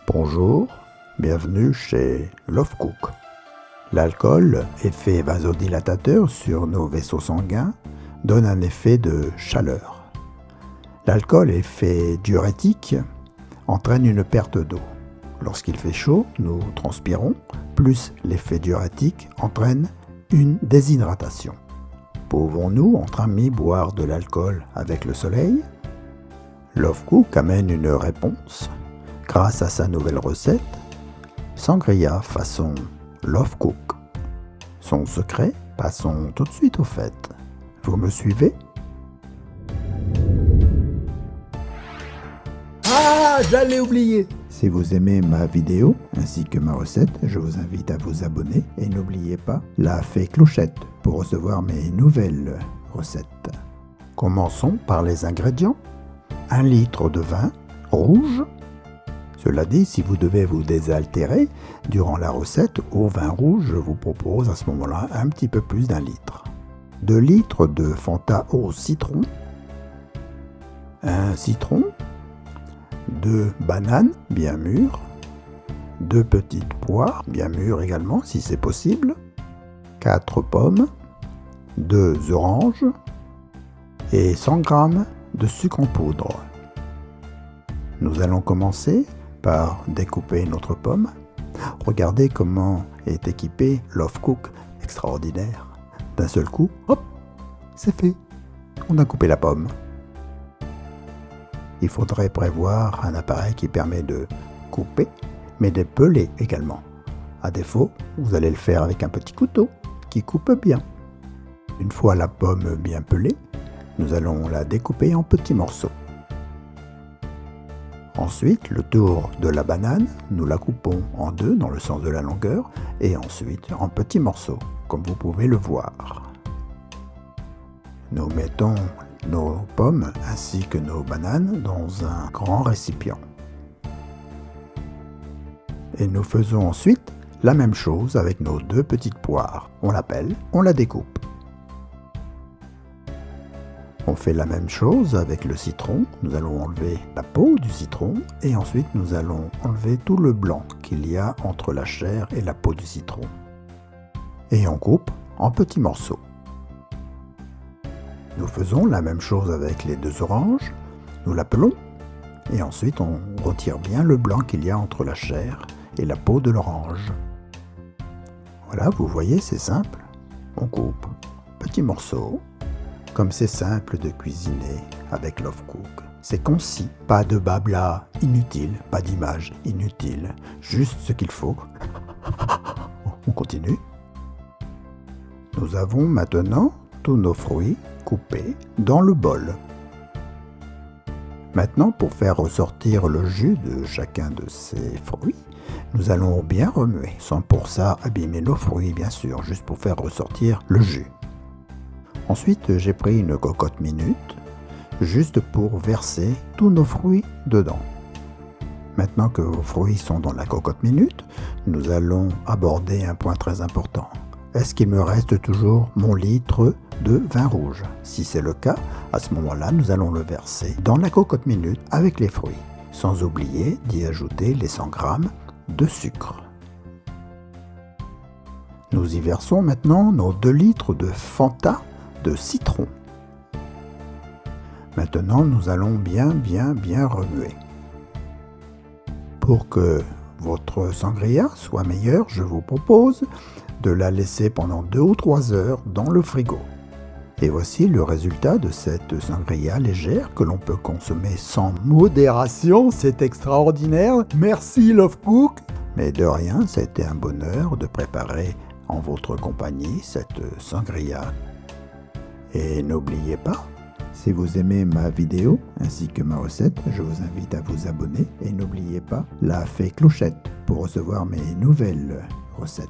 Bonjour, bienvenue chez Love Cook. L'alcool, effet vasodilatateur sur nos vaisseaux sanguins, donne un effet de chaleur. L'alcool, effet diurétique, entraîne une perte d'eau. Lorsqu'il fait chaud, nous transpirons, plus l'effet diurétique entraîne une déshydratation. Pouvons-nous, entre amis, boire de l'alcool avec le soleil? Love Cook amène une réponse grâce à sa nouvelle recette, sangria façon Love Cook. Son secret, passons tout de suite au fait. Vous me suivez? Ah, j'allais oublier! Si vous aimez ma vidéo ainsi que ma recette, je vous invite à vous abonner et n'oubliez pas la fée clochette pour recevoir mes nouvelles recettes. Commençons par les ingrédients. 1 litre de vin rouge. Cela dit, si vous devez vous désaltérer durant la recette au vin rouge, je vous propose à ce moment-là un petit peu plus d'1 litre. 2 litres de Fanta au citron. 1 citron. 2 bananes bien mûres. 2 petites poires bien mûres également si c'est possible. 4 pommes. 2 oranges. Et 100 g de sucre en poudre. Nous allons commencer par découper notre pomme. Regardez comment est équipé Love Cook, extraordinaire. D'un seul coup, hop, c'est fait. On a coupé la pomme. Il faudrait prévoir un appareil qui permet de couper, mais de peler également. À défaut, vous allez le faire avec un petit couteau qui coupe bien. Une fois la pomme bien pelée, nous allons la découper en petits morceaux. Ensuite, le tour de la banane, nous la coupons en 2 dans le sens de la longueur et ensuite en petits morceaux, comme vous pouvez le voir. Nous mettons nos pommes ainsi que nos bananes dans un grand récipient. Et nous faisons ensuite la même chose avec nos 2 petites poires. On la pèle, on la découpe. On fait la même chose avec le citron. Nous allons enlever la peau du citron et ensuite nous allons enlever tout le blanc qu'il y a entre la chair et la peau du citron. Et on coupe en petits morceaux. Nous faisons la même chose avec les 2 oranges. Nous la pelons et ensuite on retire bien le blanc qu'il y a entre la chair et la peau de l'orange. Voilà, vous voyez, c'est simple. On coupe petits morceaux. Comme c'est simple de cuisiner avec Love Cook. C'est concis, pas de blabla inutile, pas d'image inutile, juste ce qu'il faut. On continue. Nous avons maintenant tous nos fruits coupés dans le bol. Maintenant, pour faire ressortir le jus de chacun de ces fruits, nous allons bien remuer, sans pour ça abîmer nos fruits bien sûr, juste pour faire ressortir le jus. Ensuite, j'ai pris une cocotte minute, juste pour verser tous nos fruits dedans. Maintenant que vos fruits sont dans la cocotte minute, nous allons aborder un point très important. Est-ce qu'il me reste toujours mon litre de vin rouge? Si c'est le cas, à ce moment-là, nous allons le verser dans la cocotte minute avec les fruits, sans oublier d'y ajouter les 100 g de sucre. Nous y versons maintenant nos 2 litres de Fanta de citron. Maintenant, nous allons bien remuer. Pour que votre sangria soit meilleure, je vous propose de la laisser pendant 2 ou 3 heures dans le frigo. Et voici le résultat de cette sangria légère que l'on peut consommer sans modération. C'est extraordinaire. Merci Love Cook. Mais de rien, c'était un bonheur de préparer en votre compagnie cette sangria. Et n'oubliez pas, si vous aimez ma vidéo ainsi que ma recette, je vous invite à vous abonner et n'oubliez pas la fée clochette pour recevoir mes nouvelles recettes.